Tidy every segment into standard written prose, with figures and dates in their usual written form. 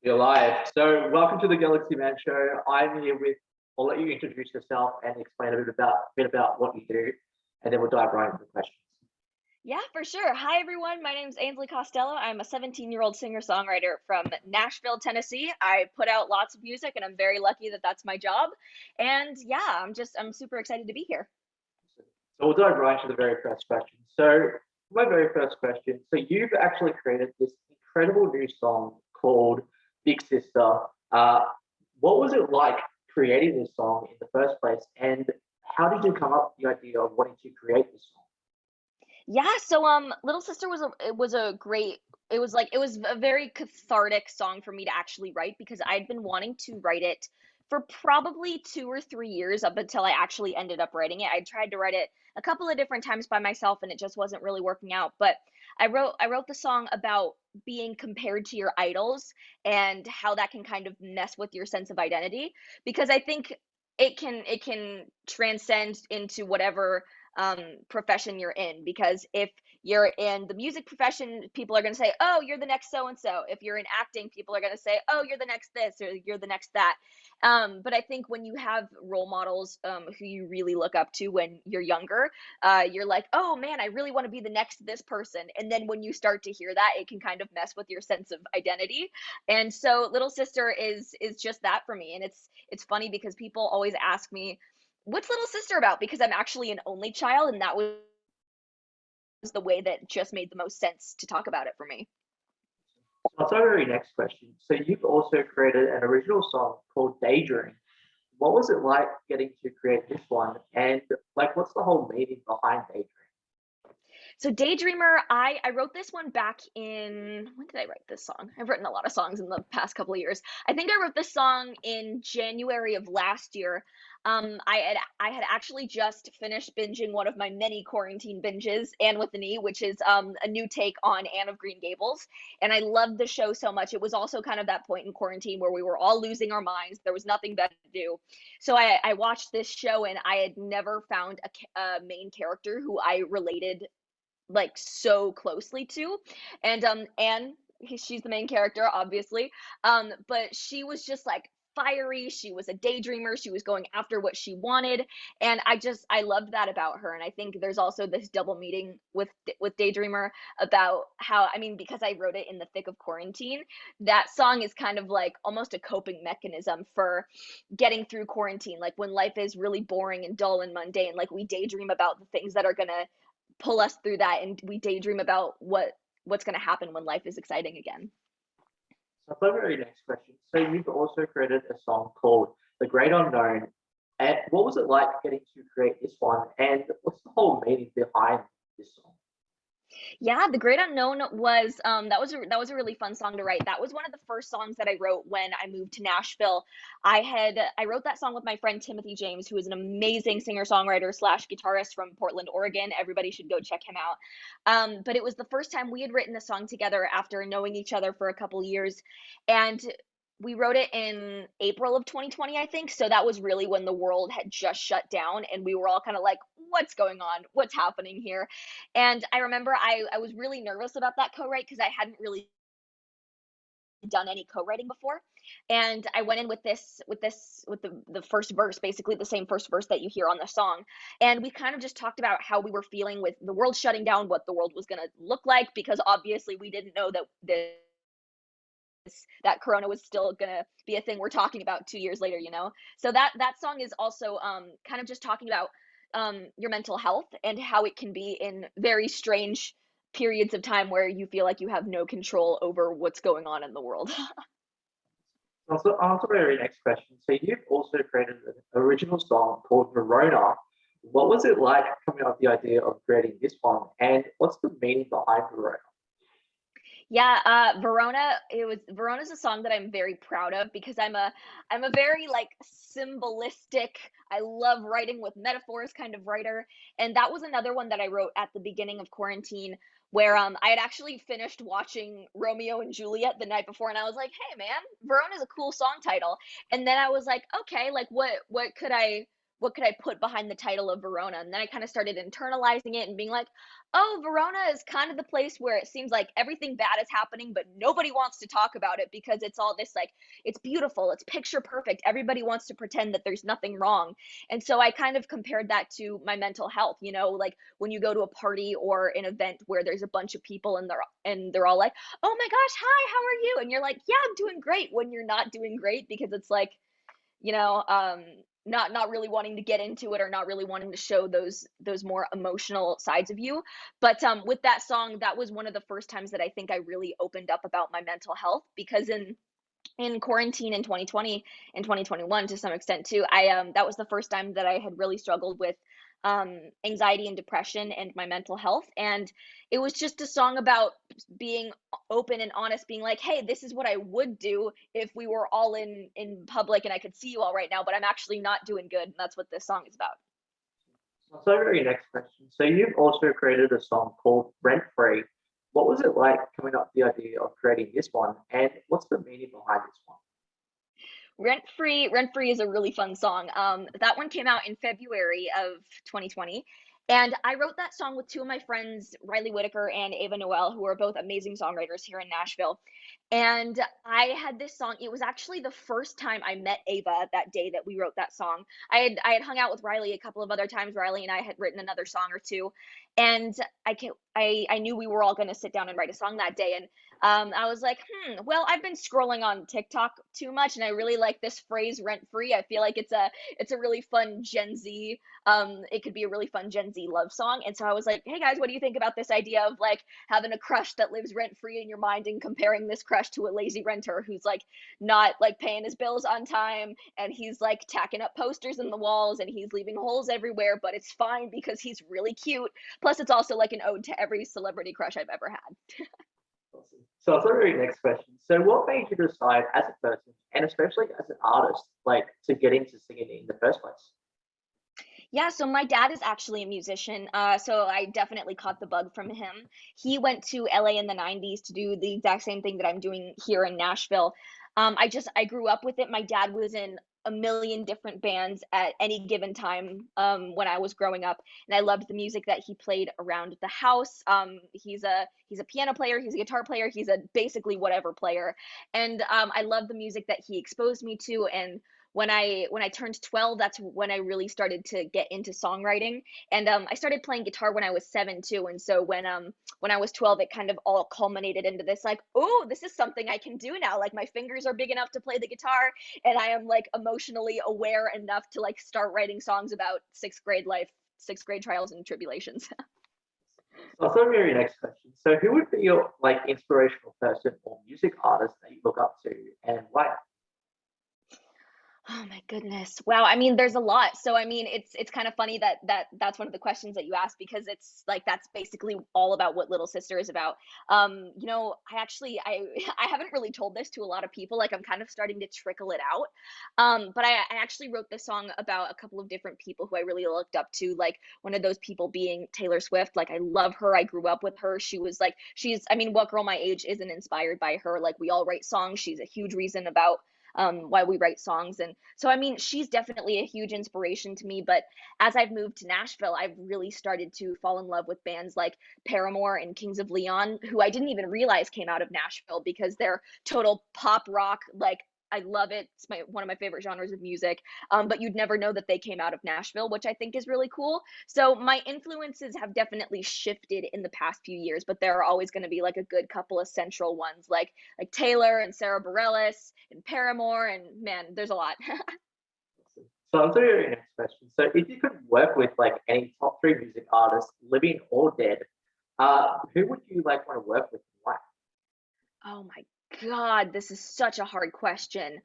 You're live. So, welcome to the Galaxy Man Show. I'm here with. I'll let you introduce yourself and explain a bit about what you do, and then we'll dive right into the questions. Yeah, for sure. Hi, everyone. My name's Ainsley Costello. I'm a 17-year-old singer-songwriter from Nashville, Tennessee. I put out lots of music, and I'm very lucky that that's my job. And yeah, I'm super excited to be here. So, we'll dive right into the very first question. So, my very first question. So, you've actually created this incredible new song called "Big Sister." Uh, what was it like creating this song in the first place, and how did you come up with the idea of wanting to create this song? Yeah, Little Sister was a great it was a very cathartic song for me to actually write because I'd been wanting to write it for probably 2 or 3 years up until I actually ended up writing it. I tried to write it a couple of different times by myself and it just wasn't really working out. But I wrote the song about being compared to your idols and how that can kind of mess with your sense of identity because I think it can transcend into whatever profession you're in because if you're in the music profession people are going to say oh you're the next so and so. If you're in acting people are going to say oh you're the next this or you're the next that. But I think when you have role models who you really look up to when you're younger, you're like oh man I really want to be the next this person, and then when you start to hear that it can kind of mess with your sense of identity. And so Little Sister is just that for me, and it's funny because people always ask me what's Little Sister about? Because I'm actually an only child, and that was the way that just made the most sense to talk about it for me. So, I'll start with your next question. So, you've also created an original song called "Daydream." What was it like getting to create this one? And like, what's the whole meaning behind Daydream? So Daydreamer, I wrote this one back in when did I write this song? I've written a lot of songs in the past couple of years. I think I wrote this song in January of last year. I had actually just finished binging one of my many quarantine binges, Anne with an E, which is a new take on Anne of Green Gables, and I loved the show so much. It was also kind of that point in quarantine where we were all losing our minds. There was nothing better to do, so I watched this show, and I had never found a main character who I related like so closely to. And Anne, she's the main character obviously, but she was just like fiery. She was a daydreamer. She was going after what she wanted, and I loved that about her. And I think there's also this double meaning with daydreamer about how, I mean, because I wrote it in the thick of quarantine, that song is kind of like almost a coping mechanism for getting through quarantine. Like when life is really boring and dull and mundane, like we daydream about the things that are going to pull us through that, and we daydream about what's going to happen when life is exciting again. So, I'll go to your next question. So, you've also created a song called "The Great Unknown." And what was it like getting to create this one? And what's the whole meaning behind this song? Yeah, The Great Unknown was that was a really fun song to write. That was one of the first songs that I wrote when I moved to Nashville. I wrote that song with my friend Timothy James, who is an amazing singer-songwriter slash guitarist from Portland, Oregon. Everybody should go check him out. But it was the first time we had written a song together after knowing each other for a couple years, and we wrote it in April of 2020, I think. So that was really when the world had just shut down and we were all kind of like, what's going on? What's happening here? And I remember I was really nervous about that co-write because I hadn't really done any co-writing before. And I went in with the first verse, basically the same first verse that you hear on the song. And we kind of just talked about how we were feeling with the world shutting down, what the world was going to look like, because obviously we didn't know that that corona was still gonna be a thing we're talking about 2 years later, you know. So that song is also kind of just talking about your mental health and how it can be in very strange periods of time where you feel like you have no control over what's going on in the world. Also, answer my very next question. So, you've also created an original song called "Verona." What was it like coming up with the idea of creating this one? And what's the meaning behind Verona? Yeah, Verona's a song that I'm very proud of because I'm a very like symbolistic, I love writing with metaphors kind of writer. And that was another one that I wrote at the beginning of quarantine where I had actually finished watching Romeo and Juliet the night before and I was like, "Hey man, Verona's a cool song title." And then I was like, "Okay, like what could I what could I put behind the title of Verona? And then I kind of started internalizing it and being like, oh, Verona is kind of the place where it seems like everything bad is happening, but nobody wants to talk about it because it's all this like, it's beautiful, it's picture perfect. Everybody wants to pretend that there's nothing wrong. And so I kind of compared that to my mental health, you know, like when you go to a party or an event where there's a bunch of people and they're all like, "Oh my gosh, hi, how are you?" And you're like, "Yeah, I'm doing great," when you're not doing great because it's like, you know, not really wanting to get into it or not really wanting to show those more emotional sides of you. But with that song, that was one of the first times that I think I really opened up about my mental health because in quarantine in 2020 and 2021 to some extent too, I that was the first time that I had really struggled with anxiety and depression and my mental health. And it was just a song about being open and honest, being like, hey, this is what I would do if we were all in public and I could see you all right now, but I'm actually not doing good. And that's what this song is about. So very next question. So you've also created a song called Rent Free. What was it like coming up with the idea of creating this one, and what's the meaning behind this one? Rent Free is a really fun song. That one came out in February of 2020. And I wrote that song with two of my friends, Riley Whitaker and Ava Noel, who are both amazing songwriters here in Nashville. And I had this song. It was actually the first time I met Ava that day that we wrote that song. I had hung out with Riley a couple of other times. Riley and I had written another song or two, and I knew we were all going to sit down and write a song that day. And I was like, well, I've been scrolling on TikTok too much, and I really like this phrase "rent free." I feel like it's a really fun Gen Z. It could be a really fun Gen Z love song. And so I was like, hey guys, what do you think about this idea of like having a crush that lives rent free in your mind and comparing this crush to a lazy renter who's like not like paying his bills on time and he's like tacking up posters in the walls and he's leaving holes everywhere, but it's fine because he's really cute. Plus, it's also like an ode to every celebrity crush I've ever had. Awesome. So for the very next question. So what made you decide as a person, and especially as an artist, like to get into singing in the first place? Yeah, so my dad is actually a musician. So I definitely caught the bug from him. He went to LA in the 90s to do the exact same thing that I'm doing here in Nashville. I grew up with it. My dad was in a million different bands at any given time when I was growing up, and I loved the music that he played around the house. He's a piano player, he's a guitar player, he's a basically whatever player, and I love the music that he exposed me to. And when I turned 12, that's when I really started to get into songwriting. And I started playing guitar when I was 7 too. And so when I was 12, it kind of all culminated into this like, oh, this is something I can do now. Like my fingers are big enough to play the guitar, and I am like emotionally aware enough to like start writing songs about sixth grade life, sixth grade trials and tribulations. So for the very next question. So who would be your like inspirational person or music artist that you look up to, and why? Oh my goodness. Wow. I mean, there's a lot. So I mean, it's kind of funny that that's one of the questions that you asked because it's like that's basically all about what Little Sister is about. You know, I I haven't really told this to a lot of people. Like I'm kind of starting to trickle it out. But I actually wrote this song about a couple of different people who I really looked up to. Like one of those people being Taylor Swift. Like I love her. I grew up with her. She was like I mean, what girl my age isn't inspired by her? Like we all write songs. She's a huge reason about why we write songs. And so, I mean, she's definitely a huge inspiration to me. But as I've moved to Nashville, I've really started to fall in love with bands like Paramore and Kings of Leon, who I didn't even realize came out of Nashville because they're total pop rock. Like, I love it. It's one of my favorite genres of music. But you'd never know that they came out of Nashville, which I think is really cool. So my influences have definitely shifted in the past few years, but there are always going to be like a good couple of central ones, like Taylor and Sarah Bareilles and Paramore, and man, there's a lot. So on to your next question. So if you could work with like any top three music artists, living or dead, who would you like want to work with and why? Oh my God, this is such a hard question.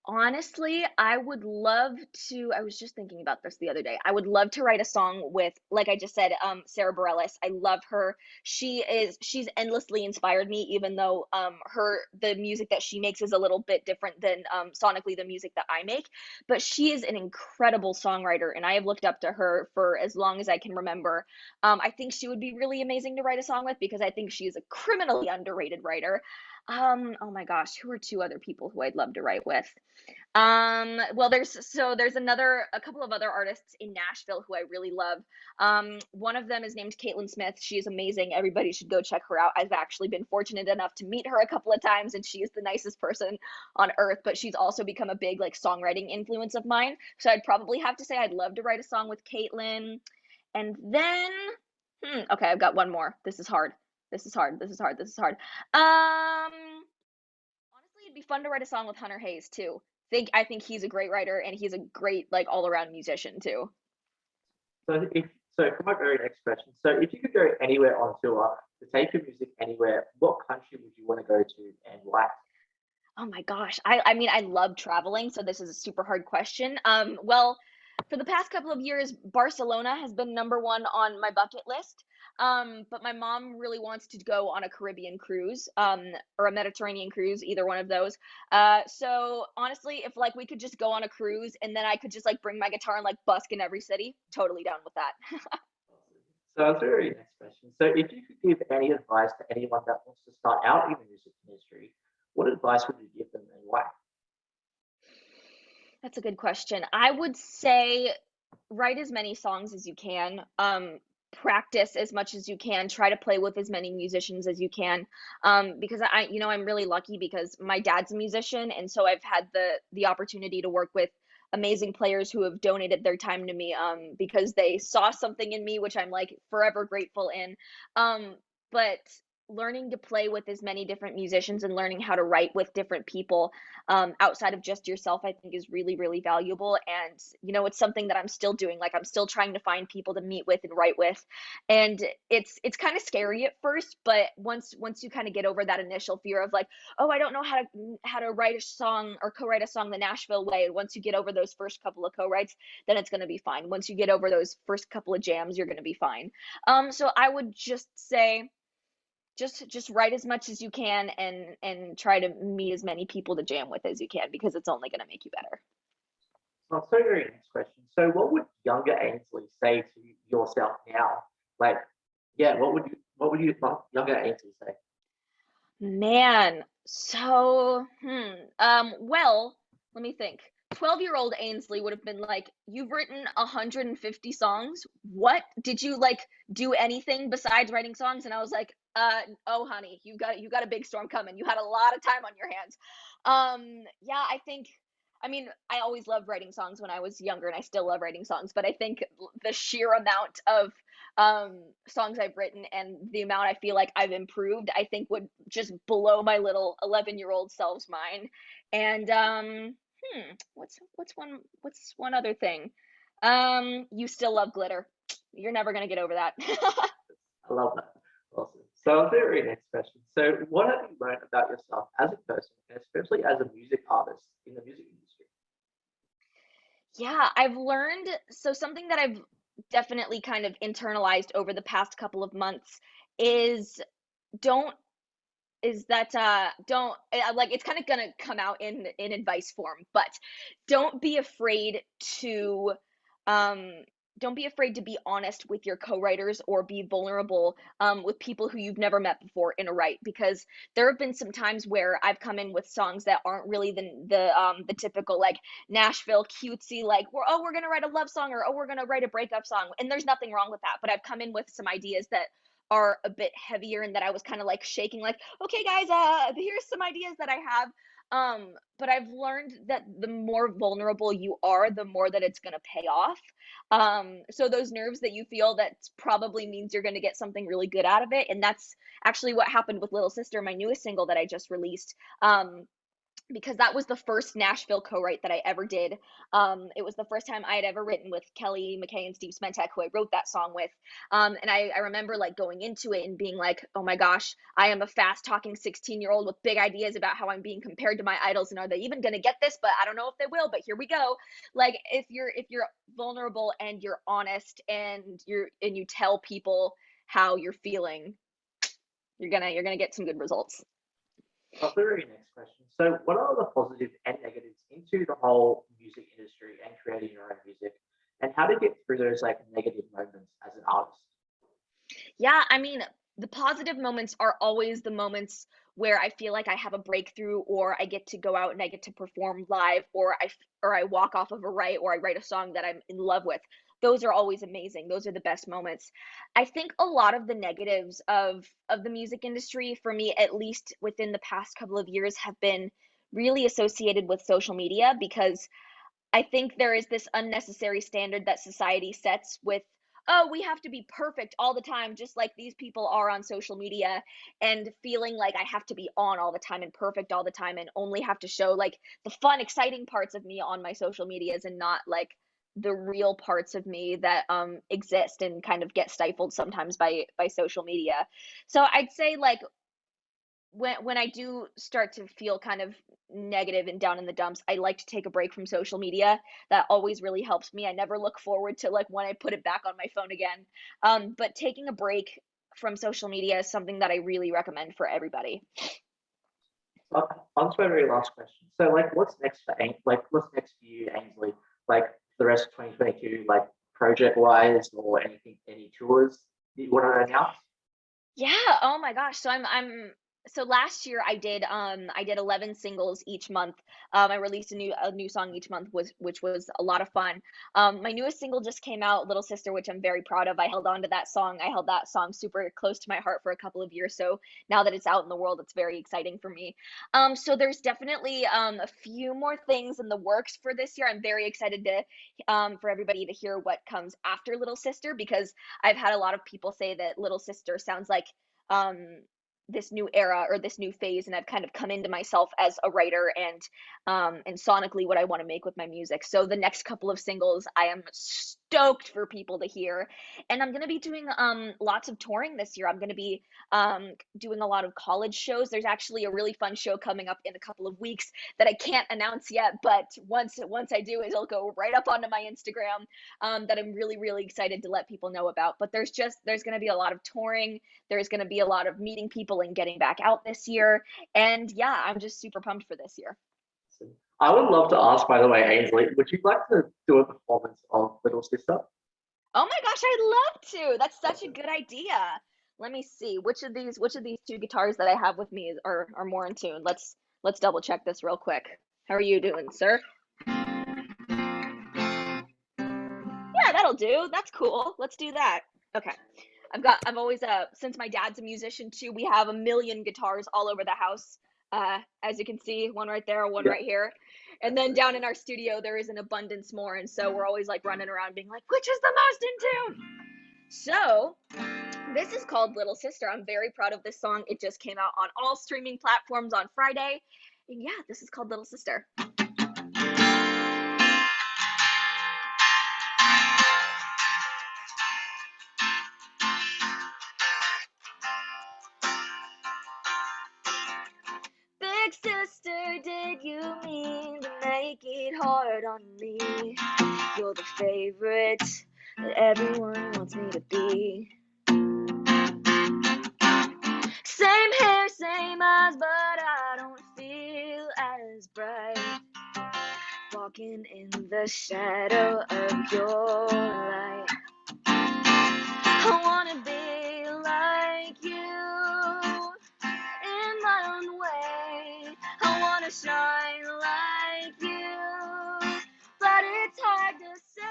Honestly, I would love to. I was just thinking about this the other day. I would love to write a song with, like I just said, Sarah Bareilles. I love her. She's endlessly inspired me, even though the music that she makes is a little bit different than sonically the music that I make. But she is an incredible songwriter, and I have looked up to her for as long as I can remember. I think she would be really amazing to write a song with because I think she is a criminally underrated writer. Oh my gosh, who are two other people who I'd love to write with? Well, there's a couple of other artists in Nashville who I really love. One of them is named Caitlin Smith. She is amazing. Everybody should go check her out. I've actually been fortunate enough to meet her a couple of times, and she is the nicest person on earth. But she's also become a big like songwriting influence of mine. So I'd probably have to say I'd love to write a song with Caitlin. And then, okay, I've got one more. This is hard. This is hard. This is hard. This is hard. Honestly, it'd be fun to write a song with Hunter Hayes too. I think he's a great writer and he's a great like all around musician too. So for my very next question, so if you could go anywhere on tour to take your music anywhere, what country would you want to go to and why? Oh my gosh. I mean I love traveling, so this is a super hard question. Well, for the past couple of years, Barcelona has been number one on my bucket list. But my mom really wants to go on a Caribbean cruise, or a Mediterranean cruise, either one of those. So honestly, if like we could just go on a cruise and then I could just like bring my guitar and like busk in every city, totally down with that. So our very next question. So if you could give any advice to anyone that wants to start out in the music industry, what advice would you give them and why? That's a good question. I would say write as many songs as you can. Practice as much as you can. Try to play with as many musicians as you can. Because I'm really lucky because my dad's a musician, and so I've had the opportunity to work with amazing players who have donated their time to me. Because they saw something in me, which I'm like forever grateful in. But learning to play with as many different musicians and learning how to write with different people, outside of just yourself, I think is really, really valuable. And, it's something that I'm still doing. Like I'm still trying to find people to meet with and write with. And it's kind of scary at first, but once you kind of get over that initial fear of like, oh, I don't know how to write a song or co-write a song the Nashville way. And once you get over those first couple of co-writes, then it's gonna be fine. Once you get over those first couple of jams, you're gonna be fine. So I would just say just write as much as you can and try to meet as many people to jam with as you can because it's only going to make you better. So very next question. So what would younger Ainsley say to yourself now? Like, yeah, what would younger Ainsley say? Man, so well, let me think. 12-year-old Ainsley would have been like, "You've written 150 songs. What? Did you like do anything besides writing songs?" And I was like, oh honey, you got a big storm coming. You had a lot of time on your hands." Yeah, I mean, I always loved writing songs when I was younger and I still love writing songs, but I think the sheer amount of songs I've written and the amount I feel like I've improved, I think would just blow my little 11-year-old self's mind. And what's one other thing? You still love glitter. You're never gonna get over that. I love that. Awesome. So very next question. So what have you learned about yourself as a person, and especially as a music artist in the music industry? Yeah, I've learned so something that I've definitely kind of internalized over the past couple of months is don't is that don't like it's kind of gonna come out in advice form, but don't be afraid to um don't be afraid to be honest with your co-writers or be vulnerable with people who you've never met before in a write, because there have been some times where I've come in with songs that aren't really the typical like Nashville cutesy like we're gonna write a love song, or oh we're gonna write a breakup song, and there's nothing wrong with that, but I've come in with some ideas that are a bit heavier and that I was kind of like shaking like, okay guys, here's some ideas that I have. But I've learned that the more vulnerable you are, the more that it's going to pay off. So those nerves that you feel, that probably means you're going to get something really good out of it, and that's actually what happened with Little Sister, my newest single that I just released. Because that was the first Nashville co-write that I ever did. It was the first time I had ever written with Kelly McKay and Steve Smentek, who I wrote that song with. And I remember like going into it and being like, oh my gosh, I am a fast talking 16-year-old with big ideas about how I'm being compared to my idols, and are they even gonna get this? But I don't know if they will, but here we go. Like if you're vulnerable and you're honest and you tell people how you're feeling, you're gonna get some good results. Our very next question. So what are the positives and negatives into the whole music industry and creating your own music? And how to get through those like negative moments as an artist? Yeah, I mean, the positive moments are always the moments where I feel like I have a breakthrough, or I get to go out and I get to perform live, or I walk off of a write, or I write a song that I'm in love with. Those are always amazing. Those are the best moments. I think a lot of the negatives of the music industry, for me at least within the past couple of years, have been really associated with social media, because I think there is this unnecessary standard that society sets with, oh, we have to be perfect all the time, just like these people are on social media, and feeling like I have to be on all the time and perfect all the time and only have to show like the fun, exciting parts of me on my social medias, and not like the real parts of me that exist and kind of get stifled sometimes by social media. So I'd say like when I do start to feel kind of negative and down in the dumps, I like to take a break from social media. That always really helps me. I never look forward to like when I put it back on my phone again. But taking a break from social media is something that I really recommend for everybody. On to my very last question. So, like, what's next for what's next for you, Ainsley? Like, for the rest of 2022, like project wise or anything, any tours that you want to announce? Yeah, oh my gosh. So last year I did 11 singles each month. I released a new song each month, which was a lot of fun. My newest single just came out, Little Sister, which I'm very proud of. I held on to that song. I held that song super close to my heart for a couple of years. So now that it's out in the world, it's very exciting for me. So there's definitely a few more things in the works for this year. I'm very excited to for everybody to hear what comes after Little Sister, because I've had a lot of people say that Little Sister sounds like um this new era or this new phase, and I've kind of come into myself as a writer and sonically what I want to make with my music. So the next couple of singles I am stoked for people to hear. And I'm going to be doing lots of touring this year. I'm going to be doing a lot of college shows. There's actually a really fun show coming up in a couple of weeks that I can't announce yet, but once I do, it'll go right up onto my Instagram, that I'm really excited to let people know about. But there's going to be a lot of touring. There's going to be a lot of meeting people and getting back out this year. And yeah, I'm just super pumped for this year. I would love to ask, by the way, Ainsley, would you like to do a performance of Little Sister? Oh my gosh, I'd love to. That's such a good idea. Let me see which of these two guitars that I have with me are more in tune. Let's double check this real quick. How are you doing, sir? Yeah, that'll do. That's cool. Let's do that. Okay. I've always since my dad's a musician too, we have a million guitars all over the house. As you can see, one right there, one Yeah. right here. And then down in our studio there is an abundance more, and so we're always like running around being like, which is the most in tune? So, this is called Little Sister. I'm very proud of this song. It just came out on all streaming platforms on Friday. And yeah, this is called Little Sister. Big sister, did you mean to make it hard on me? You're the favorite that everyone wants me to be. Same hair, same eyes, but I don't feel as bright. Walking in the shadow of your light. I wanna be like you in my own way. I wanna shine like you, but it's hard to say.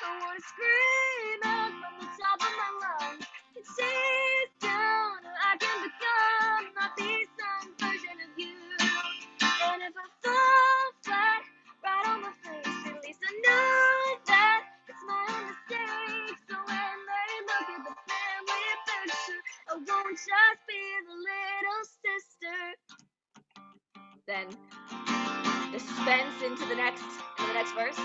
I wanna scream out from the top of my lungs and say it down, I can become not be some version of you. And if I fall flat right on my face, at least I know that it's my own mistake. So when they look at the family picture, I won't just be the little sister. Then the suspense into the next verse.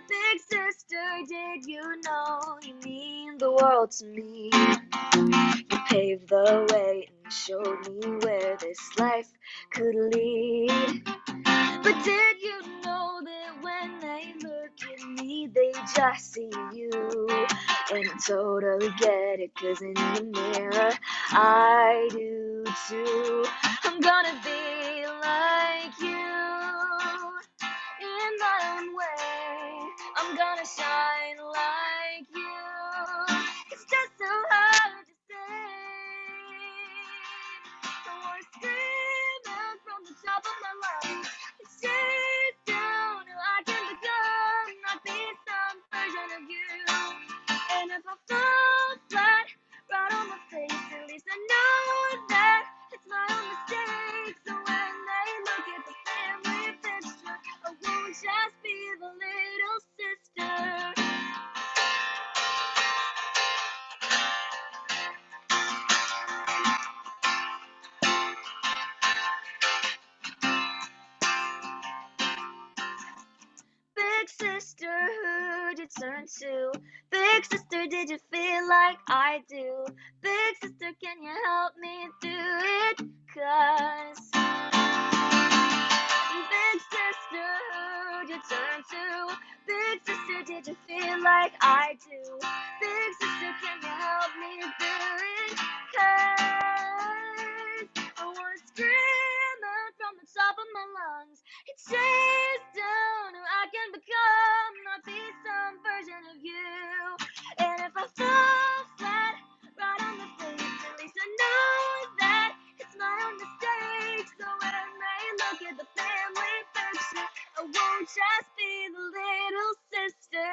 Big sister, did you know you mean the world to me? You paved the way and showed me where this life could lead. But did you know that when they look at me, they just see you? And I totally get it, 'cause in the mirror, I do too. I'm gonna be like you in my own way. if I fall flat, right on my face, at least I know that it's my own mistake. So when they look at the family picture, I won't just be the little sister. Big sister, who'd you turn to? Big sister, did you feel like I do? Big sister, can you help me through it? 'Cause big sister, who'd you turn to? Big sister, did you feel like I do? Big sister, can you help me through it? 'Cause I wanna scream out from the top of my lungs. It chase down who I can become, not be some version of you. And if I fall flat, right on the face, at least I know that it's my own mistake. So when they look at the family picture, I won't just be the little sister.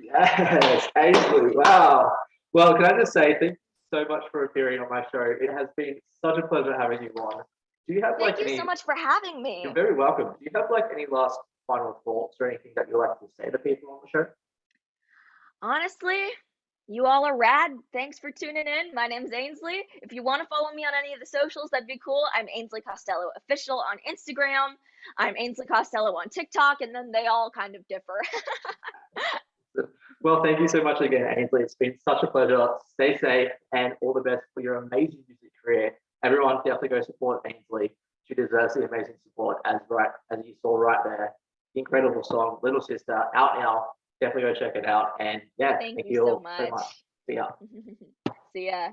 Yes, Ainsley. Wow. Well, can I just say thank you so much for appearing on my show. It has been such a pleasure having you on. Do you have Thank like you any? so much for having me. You're very welcome. Do you have like any last final thoughts or anything that you'd like to say to people on the show? Honestly, you all are rad. Thanks for tuning in. My name's Ainsley. If you want to follow me on any of the socials, that'd be cool. I'm Ainsley Costello Official on Instagram. I'm Ainsley Costello on TikTok, and then they all kind of differ. Well, thank you so much again, Ainsley. It's been such a pleasure. Stay safe and all the best for your amazing music career. Everyone definitely go support Ainsley. She deserves the amazing support as you saw right there. Incredible song, Little Sister, out now. Definitely go check it out. And yeah, Thank thank you you so all so much. much. See ya. See ya.